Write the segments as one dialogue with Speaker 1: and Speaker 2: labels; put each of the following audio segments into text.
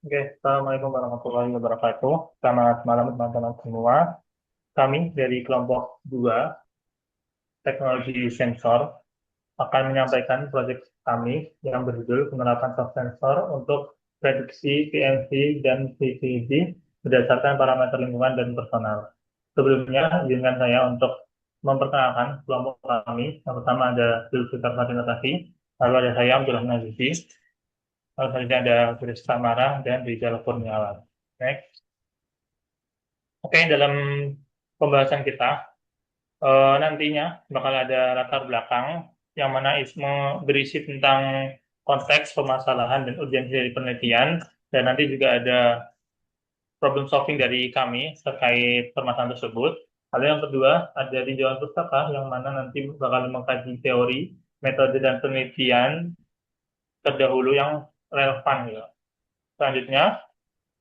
Speaker 1: Oke, Assalamualaikum warahmatullahi wabarakatuh. Selamat malam teman-teman semua. Kami dari kelompok 2 Teknologi Sensor akan menyampaikan proyek kami yang berjudul penerapan soft sensor untuk prediksi PMV dan PVD berdasarkan parameter lingkungan dan personal. Sebelumnya, izinkan saya untuk memperkenalkan kelompok kami. Yang pertama ada Zulfikar Fatinatasi, lalu ada saya Abdullah Nazifi, lalu selanjutnya ada Turis Samara dan Rizal Kurniawan. Next. Oke, dalam pembahasan kita, nantinya bakal ada latar belakang yang mana berisi tentang konteks permasalahan dan urgensi dari penelitian, dan nanti juga ada problem solving dari kami terkait permasalahan tersebut. Lalu yang kedua, ada tinjauan pustaka yang mana nanti bakal mengkaji teori, metode, dan penelitian terdahulu yang relevan. Ya. Selanjutnya,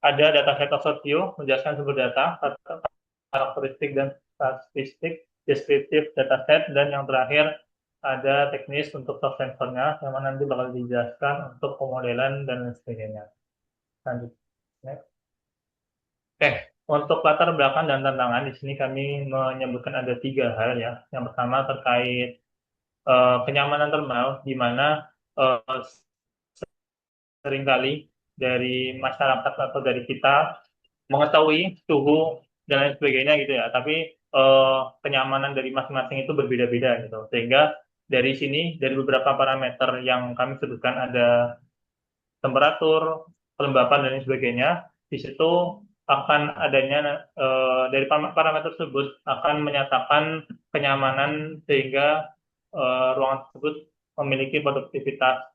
Speaker 1: ada dataset Audio menjelaskan sumber data, karakteristik dan statistik, deskriptif dataset, dan yang terakhir ada teknis untuk soft sensornya, yang mana nanti bakal dijelaskan untuk pemodelan dan lain sebagainya. Lanjutnya. Oke, untuk latar belakang dan tantangan di sini kami menyebutkan ada 3 hal ya. Yang pertama terkait kenyamanan thermal, di mana eh, seringkali dari masyarakat atau dari kita mengetahui suhu dan lain sebagainya gitu ya. Tapi kenyamanan dari masing-masing itu berbeda-beda gitu. Sehingga dari sini dari beberapa parameter yang kami sebutkan ada temperatur, kelembapan dan lain sebagainya. Di situ akan adanya dari parameter tersebut akan menyatakan kenyamanan sehingga ruangan tersebut memiliki produktivitas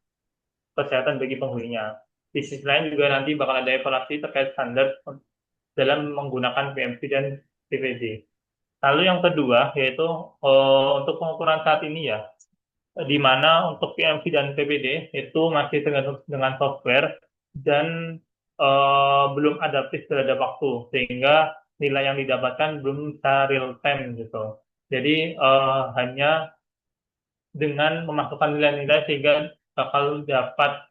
Speaker 1: kesehatan bagi penghuninya. Di sisi lain juga nanti bakal ada evaluasi terkait standar dalam menggunakan PMV dan PVD. Lalu yang kedua yaitu untuk pengukuran saat ini ya, di mana untuk PMV dan PVD itu masih tergantung dengan software dan belum adaptif terhadap waktu, sehingga nilai yang didapatkan belum secara real time gitu. Jadi hanya dengan memasukkan nilai-nilai sehingga bakal dapat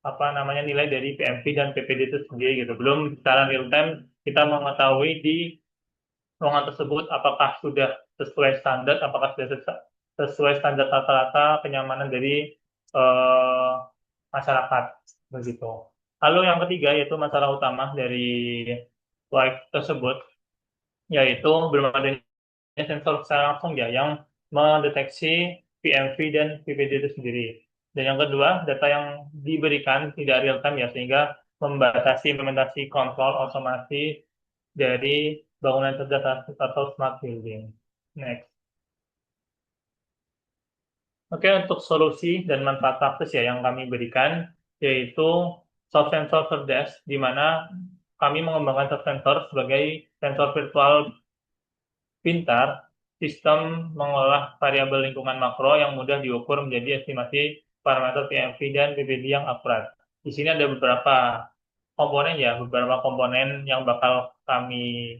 Speaker 1: apa namanya nilai dari PMV dan PPD itu sendiri gitu. Belum secara real time kita mengetahui di ruangan tersebut apakah sudah sesuai standar, apakah sudah sesuai standar rata-rata kenyamanan dari eh, masyarakat begitu. Lalu yang ketiga yaitu masalah utama dari proyek tersebut yaitu belum adanya sensor secara langsung ya yang mendeteksi PMV dan PPD itu sendiri. Dan yang kedua, data yang diberikan tidak real time ya sehingga membatasi implementasi kontrol otomasi dari bangunan cerdas atau smart building. Next. Oke, untuk solusi dan manfaat praktis ya yang kami berikan yaitu soft sensor cerdas, di mana kami mengembangkan soft sensor sebagai sensor virtual pintar, sistem mengolah variabel lingkungan makro yang mudah diukur menjadi estimasi parameter PMV dan PPD yang akurat. Di sini ada beberapa komponen ya, beberapa komponen yang bakal kami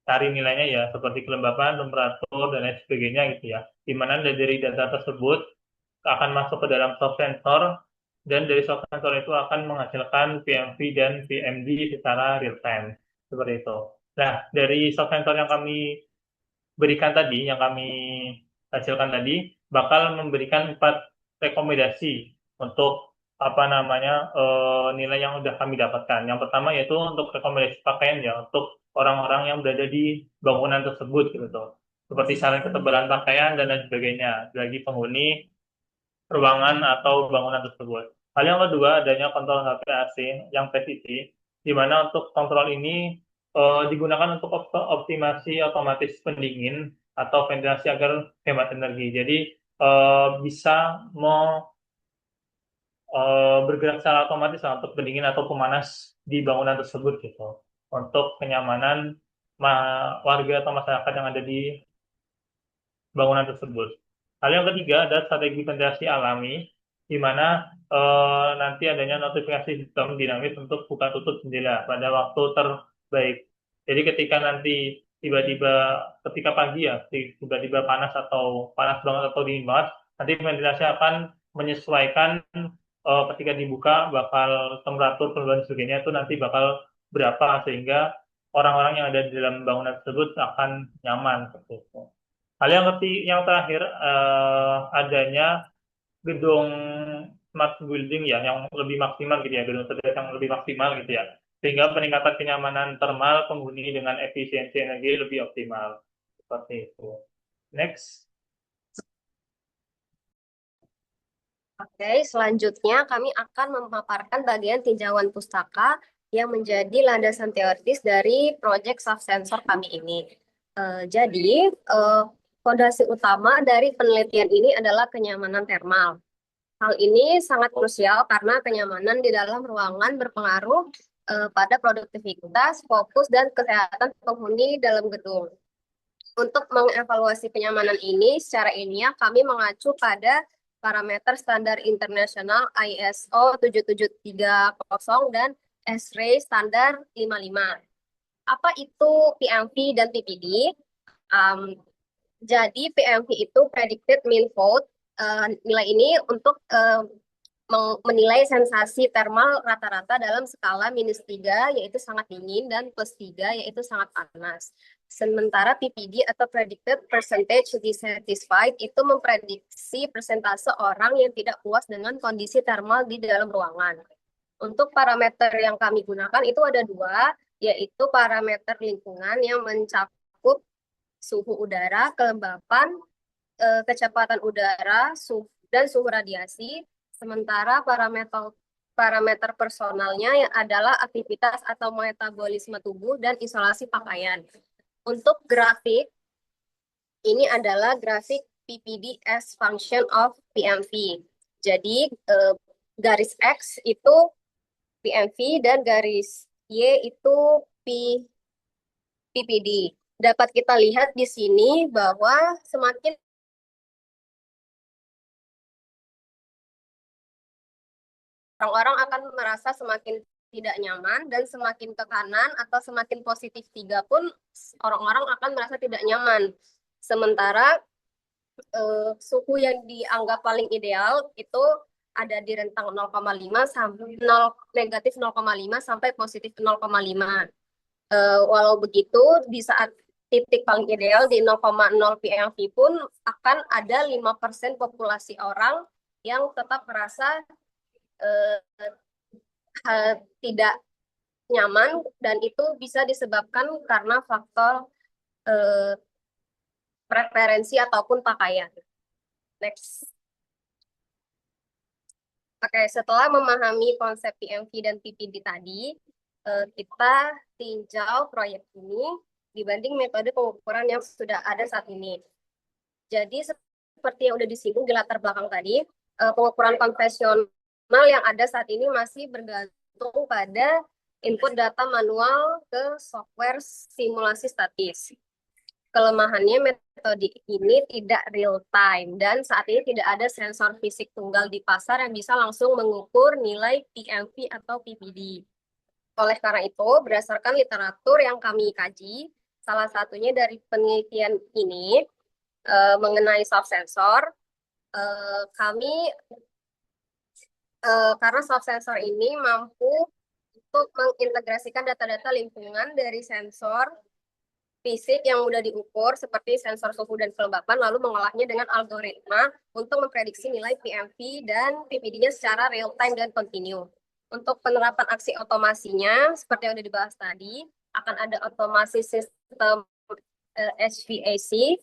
Speaker 1: cari nilainya ya, seperti kelembapan, temperatur, dan lain sebagainya gitu ya. Di mana dari data tersebut akan masuk ke dalam soft sensor, dan dari soft sensor itu akan menghasilkan PMV dan PMD secara real time. Seperti itu. Nah, dari soft sensor yang kami berikan tadi, yang kami hasilkan tadi, bakal memberikan 4 rekomendasi untuk apa namanya nilai yang sudah kami dapatkan. Yang pertama yaitu untuk rekomendasi pakaian ya untuk orang-orang yang berada di bangunan tersebut gitu tuh. Seperti saran ketebalan pakaian dan lain sebagainya bagi penghuni ruangan atau bangunan tersebut. Hal yang kedua adanya kontrol HVAC yang presisi, di mana untuk kontrol ini digunakan untuk optimasi otomatis pendingin atau ventilasi agar hemat energi. Jadi bisa bergerak secara otomatis lah untuk pendingin atau pemanas di bangunan tersebut gitu. Untuk kenyamanan warga atau masyarakat yang ada di bangunan tersebut. Hal yang ketiga ada strategi ventilasi alami, di mana nanti adanya notifikasi sistem dinamis untuk buka tutup jendela pada waktu terbaik. Jadi ketika nanti tiba-tiba ketika pagi ya, tiba-tiba panas atau panas banget atau dingin banget, nanti ventilasi akan menyesuaikan ketika dibuka bakal temperatur kemudian sebagainya itu nanti bakal berapa sehingga orang-orang yang ada di dalam bangunan tersebut akan nyaman seperti itu. Hal yang terakhir adanya gedung smart building ya yang lebih maksimal gitu ya, gedung cerdas yang lebih maksimal gitu ya, sehingga peningkatan kenyamanan termal penghuni dengan efisiensi energi lebih optimal seperti itu. Next.
Speaker 2: Oke, selanjutnya kami akan memaparkan bagian tinjauan pustaka yang menjadi landasan teoritis dari proyek soft sensor kami ini. Jadi, fondasi utama dari penelitian ini adalah kenyamanan termal. Hal ini sangat krusial karena kenyamanan di dalam ruangan berpengaruh pada produktivitas, fokus, dan kesehatan penghuni dalam gedung. Untuk mengevaluasi kenyamanan ini secara ilmiah, kami mengacu pada parameter standar internasional ISO 7730 dan S-Ray standar 55. Apa itu PMV dan PPD? Jadi PMV itu Predicted Mean Vote. Nilai ini untuk menilai sensasi termal rata-rata dalam skala -3 yaitu sangat dingin dan +3 yaitu sangat panas. Sementara PPD atau Predicted Percentage Dissatisfied itu memprediksi persentase orang yang tidak puas dengan kondisi termal di dalam ruangan. Untuk parameter yang kami gunakan itu ada dua, yaitu parameter lingkungan yang mencakup suhu udara, kelembapan, kecepatan udara, dan suhu radiasi. Sementara parameter personalnya yang adalah aktivitas atau metabolisme tubuh dan isolasi pakaian. Untuk grafik, ini adalah grafik PPD as function of PMV. Jadi garis X itu PMV dan garis Y itu PPD. Dapat kita lihat di sini bahwa semakin orang-orang akan merasa semakin tidak nyaman dan semakin ke kanan atau semakin positif 3 pun orang-orang akan merasa tidak nyaman. Sementara suhu yang dianggap paling ideal itu ada di rentang 0,5 sampai negatif 0,5 sampai positif 0,5. Walau begitu, di saat titik paling ideal di 0,0 PMV pun akan ada 5% populasi orang yang tetap merasa tidak nyaman dan itu bisa disebabkan karena faktor preferensi ataupun pakaian. Next. Oke, setelah memahami konsep PMV dan PPD tadi, kita tinjau proyek ini dibanding metode pengukuran yang sudah ada saat ini. Jadi seperti yang sudah disinggung di latar belakang tadi, pengukuran konvensional yang ada saat ini masih bergantung pada input data manual ke software simulasi statis. Kelemahannya metode ini tidak real time dan saat ini tidak ada sensor fisik tunggal di pasar yang bisa langsung mengukur nilai PMV atau PPD. Oleh karena itu, berdasarkan literatur yang kami kaji, salah satunya dari penelitian ini mengenai soft sensor, kami karena soft sensor ini mampu untuk mengintegrasikan data-data lingkungan dari sensor fisik yang mudah diukur seperti sensor suhu dan kelembapan lalu mengolahnya dengan algoritma untuk memprediksi nilai PMV dan PPD-nya secara real time dan kontinu. Untuk penerapan aksi otomasinya seperti yang sudah dibahas tadi akan ada otomasi sistem HVAC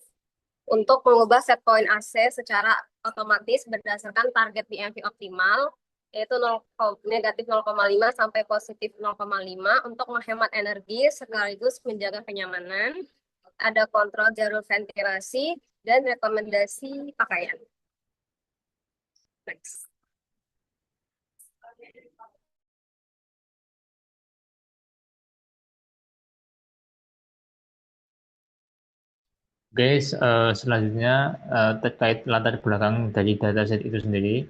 Speaker 2: untuk mengubah set point AC secara otomatis berdasarkan target PMV optimal yaitu negatif 0,5 sampai positif 0,5 untuk menghemat energi sekaligus menjaga kenyamanan. Ada kontrol jalur ventilasi dan rekomendasi pakaian. Next.
Speaker 1: Oke, selanjutnya terkait latar belakang dari dataset itu sendiri,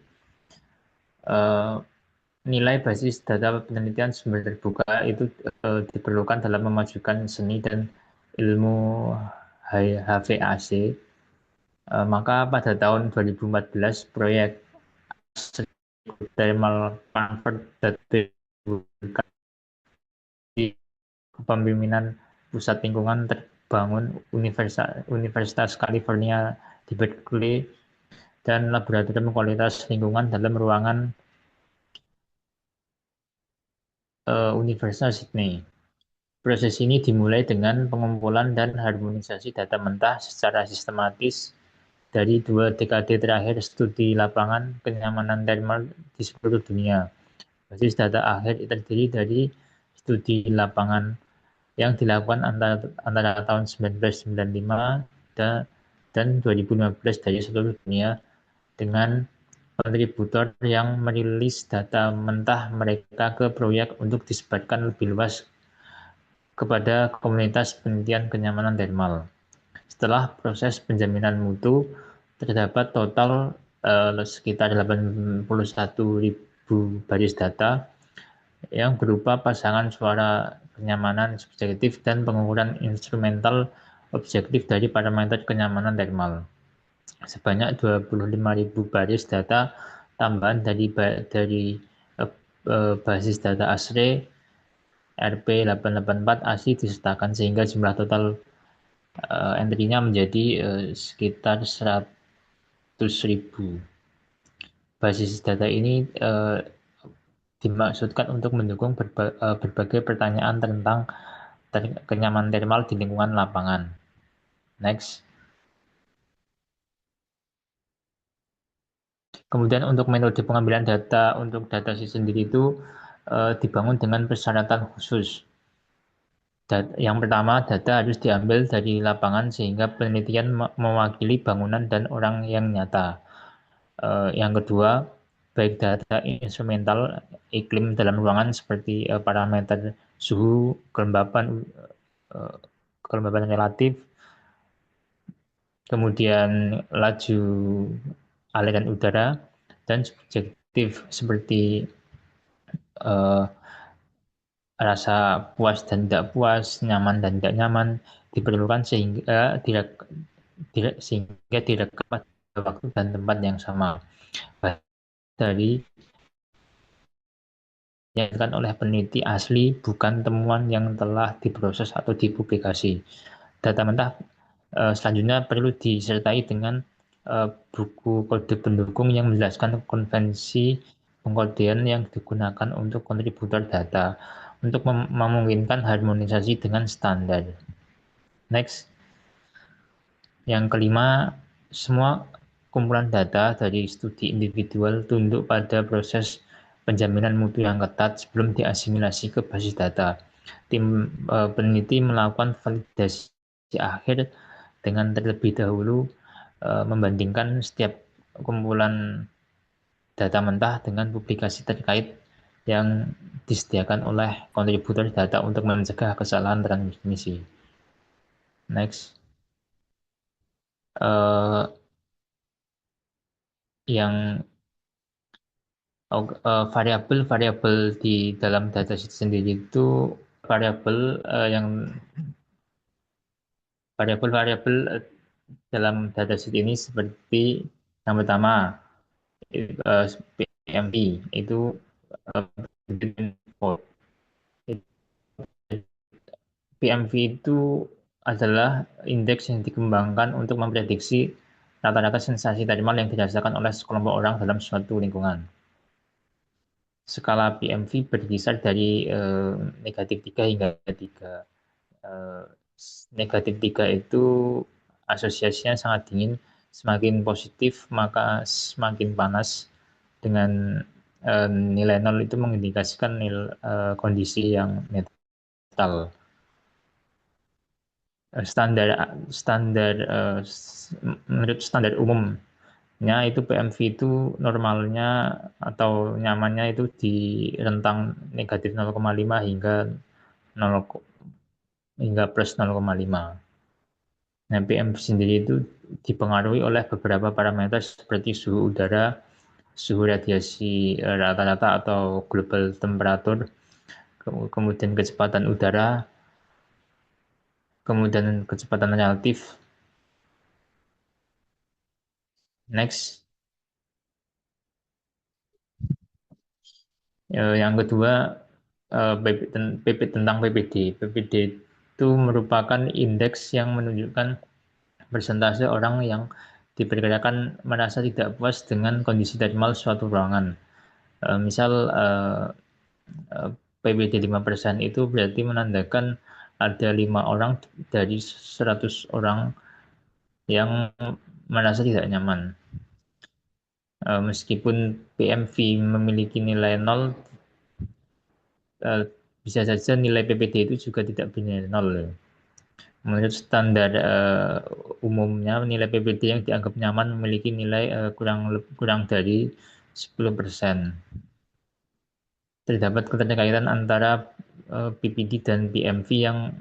Speaker 1: nilai basis data penelitian sumber terbuka itu diperlukan dalam memajukan seni dan ilmu HVAC. Maka pada tahun 2014 proyek thermal convert dari kepemimpinan pusat lingkungan terbangun Universitas California di Berkeley dan laboratorium kualitas lingkungan dalam ruangan Universitas Sydney. Proses ini dimulai dengan pengumpulan dan harmonisasi data mentah secara sistematis dari 2 dekade terakhir studi lapangan kenyamanan thermal di seluruh dunia. Basis data akhir terdiri dari studi lapangan yang dilakukan antara tahun 1995 dan 2015 dari seluruh dunia dengan kontributor yang merilis data mentah mereka ke proyek untuk disebarkan lebih luas kepada komunitas penelitian kenyamanan thermal. Setelah proses penjaminan mutu, terdapat total sekitar 81.000 baris data yang berupa pasangan suara kenyamanan subjektif dan pengukuran instrumental objektif dari parameter kenyamanan thermal. Sebanyak 25.000 baris data tambahan dari basis data ASRE RP884 ASI disertakan sehingga jumlah total entry-nya menjadi sekitar 100.000. Basis data ini dimaksudkan untuk mendukung berbagai pertanyaan tentang kenyamanan thermal di lingkungan lapangan. Next. Kemudian untuk metode pengambilan data untuk datasheet sendiri itu dibangun dengan persyaratan khusus. Yang pertama, data harus diambil dari lapangan sehingga penelitian mewakili bangunan dan orang yang nyata. Yang kedua, baik data instrumental iklim dalam ruangan seperti parameter suhu, kelembapan relatif, kemudian laju aliran udara, dan subjektif seperti uh, rasa puas dan tidak puas, nyaman dan tidak nyaman diperlukan sehingga direkam pada waktu dan tempat yang sama. Dari yang dilakukan oleh peneliti asli bukan temuan yang telah diproses atau dipublikasi. Data mentah selanjutnya perlu disertai dengan buku kode pendukung yang menjelaskan konvensi pengkodean yang digunakan untuk kontributor data untuk memungkinkan harmonisasi dengan standar. Next. Yang kelima, semua kumpulan data dari studi individual tunduk pada proses penjaminan mutu yang ketat sebelum diasimilasi ke basis data. Tim peneliti melakukan validasi akhir dengan terlebih dahulu membandingkan setiap kumpulan data mentah dengan publikasi terkait yang disediakan oleh kontributor data untuk mencegah kesalahan transmisi. Next. Yang variabel-variabel di dalam datasheet sendiri itu variabel yang variabel-variabel dalam datasheet ini seperti yang pertama PMV itu PMV itu adalah indeks yang dikembangkan untuk memprediksi rata-rata sensasi thermal yang dirasakan oleh sekelompok orang dalam suatu lingkungan. Skala PMV berkisar dari -3 hingga 3. -3 itu asosiasinya sangat dingin, semakin positif maka semakin panas. Dengan nilai 0 itu mengindikasikan kondisi yang netral. Menurut standar umumnya itu PMV itu normalnya atau nyamannya itu di rentang negatif 0,5 hingga 0 hingga plus 0,5. Nah, PMV sendiri itu dipengaruhi oleh beberapa parameter seperti suhu udara, suhu radiasi rata-rata atau global temperature, kemudian kecepatan udara, kemudian kecepatan relatif. Next.
Speaker 3: Yang kedua, tentang PPD. PPD itu merupakan indeks yang menunjukkan persentase orang yang diperkirakan merasa tidak puas dengan kondisi thermal suatu ruangan. Misal PPD 5% itu berarti menandakan ada 5 orang dari 100 orang yang merasa tidak nyaman. Meskipun PMV memiliki nilai 0, bisa saja nilai PPD itu juga tidak bernilai 0. Menurut standar umumnya, nilai PPD yang dianggap nyaman memiliki nilai kurang dari 10%. Terdapat keterkaitan antara PPD dan PMV, yang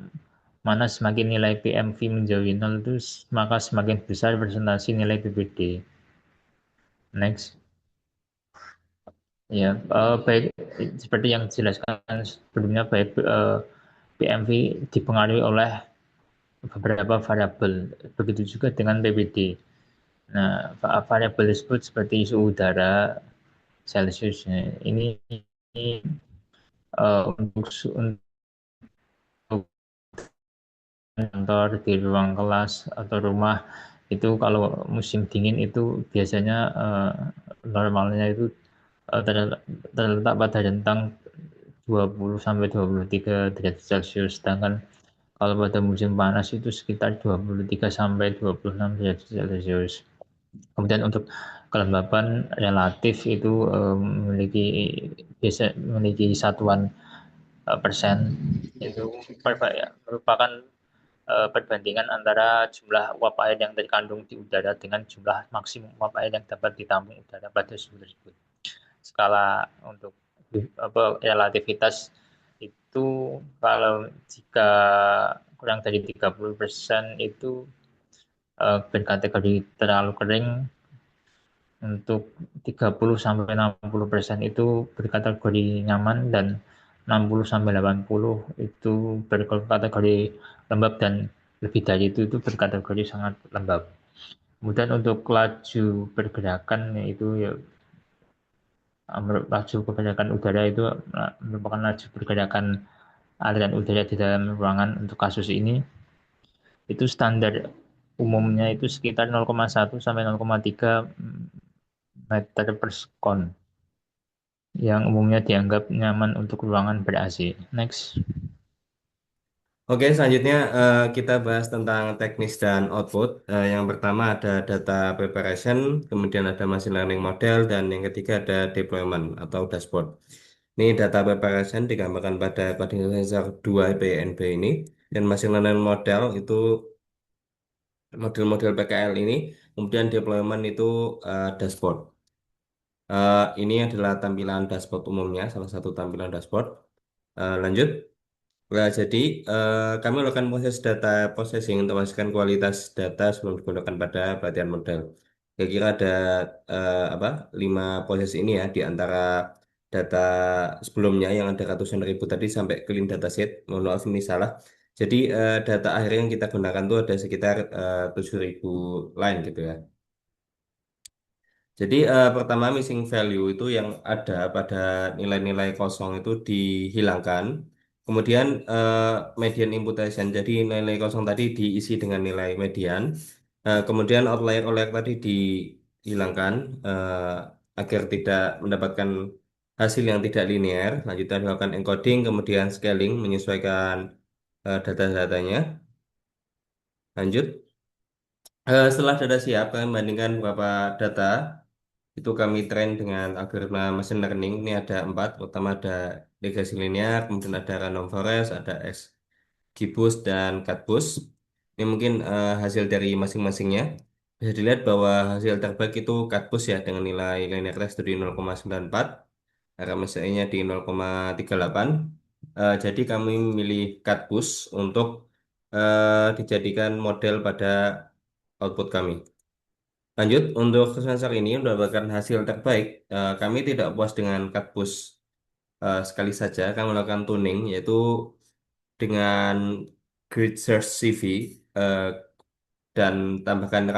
Speaker 3: mana semakin nilai PMV menjauhi 0 itu maka semakin besar presentasi nilai PPD. Next. Ya, baik seperti yang dijelaskan sebelumnya, baik PMV dipengaruhi oleh beberapa variabel. Begitu juga dengan PPD. Nah, variabel tersebut seperti suhu udara Celcius. Ini untuk kantor, di ruang kelas atau rumah itu kalau musim dingin itu biasanya normalnya itu terletak pada rentang 20 sampai 23 derajat Celcius, sedangkan kalau pada musim panas itu sekitar 23 sampai 26 derajat Celcius. Kemudian untuk kelembapan relatif itu memiliki satuan persen. Itu merupakan perbandingan antara jumlah uap air yang terkandung di udara dengan jumlah maksimum uap air yang dapat ditampung udara pada suhu tersebut. Skala untuk relativitas itu, kalau jika kurang dari 30% itu berkategori terlalu kering, untuk 30 sampai 60% itu berkategori nyaman, dan 60 sampai 80 itu berkategori lembab, dan lebih dari itu berkategori sangat lembab. Kemudian untuk laju pergerakan, yaitu ya, laju pergerakan udara itu merupakan laju pergerakan aliran udara di dalam ruangan. Untuk kasus ini itu standar umumnya itu sekitar 0,1 sampai 0,3 meter per sekon, yang umumnya dianggap nyaman untuk ruangan ber-AC. Next.
Speaker 4: Oke, selanjutnya kita bahas tentang teknis dan output. Yang pertama ada data preparation, kemudian ada machine learning model, dan yang ketiga ada deployment atau dashboard. Ini data preparation digambarkan pada coding sensor 2 PNB ini, dan machine learning model itu model-model PKL ini, kemudian deployment itu dashboard. Ini adalah tampilan dashboard umumnya, salah satu tampilan dashboard. Lanjut. Nah, jadi kami melakukan proses data processing untuk memastikan kualitas data sebelum digunakan pada pelatihan model. Kira-kira ada apa 5 proses ini ya, di antara data sebelumnya yang ada ratusan ribu tadi sampai clean dataset. Mohon maaf ini salah. Jadi data akhir yang kita gunakan itu ada sekitar 7.000 line gitu ya. Jadi pertama missing value itu yang ada pada nilai-nilai kosong itu dihilangkan. Kemudian median imputation, jadi nilai kosong tadi diisi dengan nilai median. Kemudian outlier tadi dihilangkan agar tidak mendapatkan hasil yang tidak linear. Lanjutnya dilakukan encoding, kemudian scaling menyesuaikan data-datanya. Lanjut. Setelah data siap, kami bandingkan beberapa data. Itu kami train dengan algoritma machine learning. Ini ada 4. Pertama ada regresi linear, kemudian ada random forest, ada XGBoost, dan CatBoost. Ini mungkin hasil dari masing-masingnya. Bisa dilihat bahwa hasil terbaik itu CatBoost ya, dengan nilai linear test di 0,94, RMSE-nya di 0,38. Jadi kami memilih CatBoost untuk dijadikan model pada output kami. Lanjut, untuk sensor ini mendapatkan hasil terbaik. Kami tidak puas dengan CatBoost sekali saja. Kami melakukan tuning, yaitu dengan grid search CV eh, dan tambahkan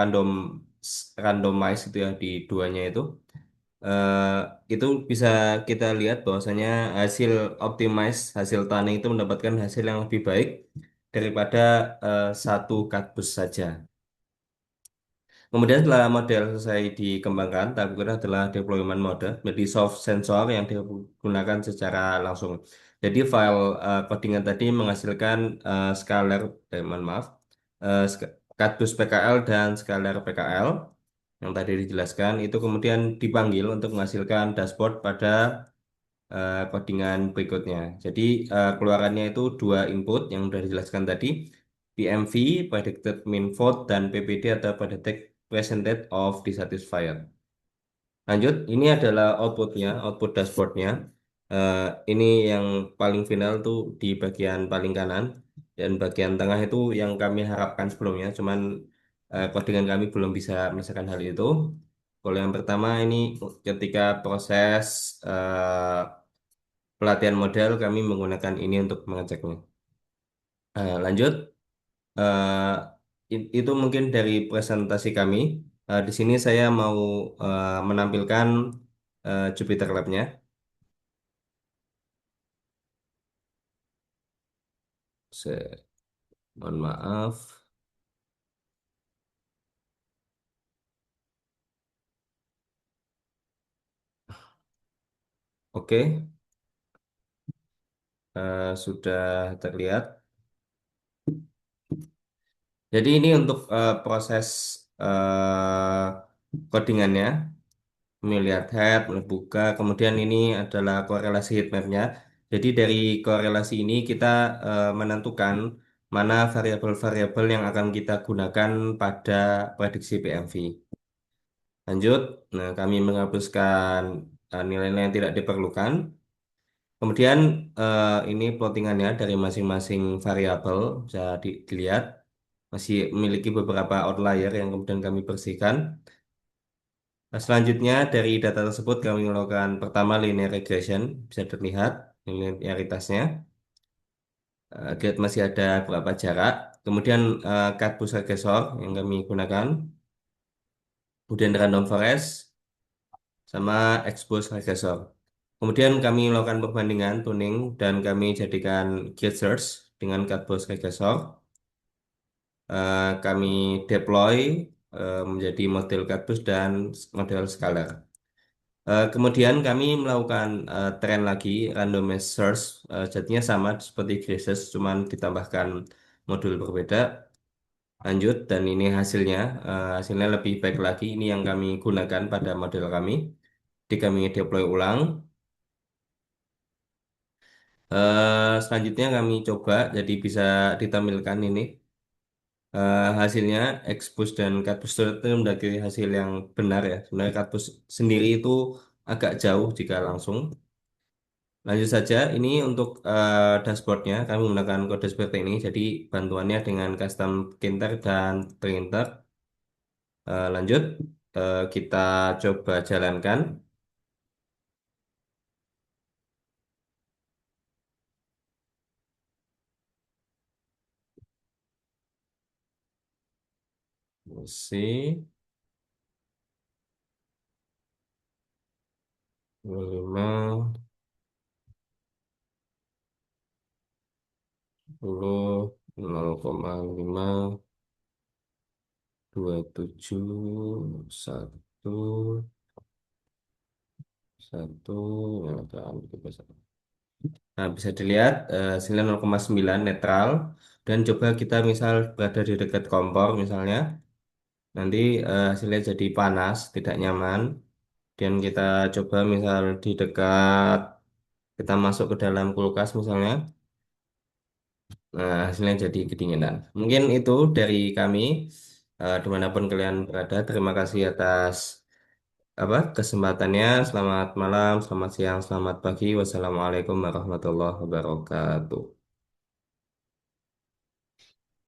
Speaker 4: randomize itu ya di duanya itu. eh, itu bisa kita lihat bahwasanya hasil optimize, hasil tani itu mendapatkan hasil yang lebih baik daripada satu kardus saja. Kemudian setelah model selesai dikembangkan, tahap berikutnya adalah deployment mode, menjadi soft sensor yang digunakan secara langsung. Jadi file codingan tadi menghasilkan scalar, mohon maaf, kardus PKL dan scalar PKL yang tadi dijelaskan itu kemudian dipanggil untuk menghasilkan dashboard pada codingan berikutnya. Jadi keluarannya itu dua input yang sudah dijelaskan tadi, PMV, predicted mean vote, dan PPD atau predicted percentage of dissatisfied. Lanjut, ini adalah outputnya, output dashboardnya. Eh, ini yang paling final tuh di bagian paling kanan dan bagian tengah itu yang kami harapkan sebelumnya, cuman codingan kami belum bisa merasakan hal itu. Kalau yang pertama ini ketika proses pelatihan model kami menggunakan ini untuk mengeceknya. Lanjut, eh, itu mungkin dari presentasi kami. Di sini saya mau menampilkan Jupyter Lab-nya. Mohon maaf. Oke, sudah terlihat. Jadi ini untuk proses codingannya. Melihat head, buka, kemudian ini adalah korelasi heat map-nya. Jadi dari korelasi ini kita menentukan mana variabel-variabel yang akan kita gunakan pada prediksi PMV. Lanjut, nah kami menghapuskan nilai-nilai yang tidak diperlukan. Kemudian ini plottingannya dari masing-masing variabel bisa dilihat masih memiliki beberapa outlier yang kemudian kami bersihkan. Nah, selanjutnya dari data tersebut kami melakukan pertama linear regression, bisa terlihat linearitasnya. Lihat masih ada beberapa jarak. Kemudian cut boost regressor yang kami gunakan. Kemudian random forest sama expose regressor. Kemudian kami melakukan perbandingan tuning dan kami jadikan grid search dengan cut boost regressor. Kami deploy menjadi model cut boost dan model scalar. Kemudian kami melakukan tren lagi randomized search, jadinya sama seperti Graces, cuman ditambahkan modul berbeda. Lanjut, dan ini hasilnya, hasilnya lebih baik lagi. Ini yang kami gunakan pada model kami. Jadi kami deploy ulang. Selanjutnya kami coba, jadi bisa ditampilkan ini. Hasilnya expose dan Cadbus itu mendaki hasil yang benar ya. Sebenarnya Cadbus sendiri itu agak jauh jika langsung. Lanjut saja, ini untuk dashboardnya kami menggunakan kode seperti ini. Jadi bantuannya dengan custom printer dan printer. Lanjut, kita coba jalankan. C 25 10 0,5 27 1 1 ya, kan, gitu, nah, bisa dilihat hasilnya 0,9 netral dan coba kita misal berada di dekat kompor misalnya nanti hasilnya jadi panas, tidak nyaman. Dan kita coba misal di dekat kita masuk ke dalam kulkas misalnya, nah hasilnya jadi kedinginan. Mungkin itu dari kami, dimanapun kalian berada. Terima kasih atas kesempatannya. Selamat malam, selamat siang, selamat pagi. Wassalamualaikum warahmatullahi wabarakatuh.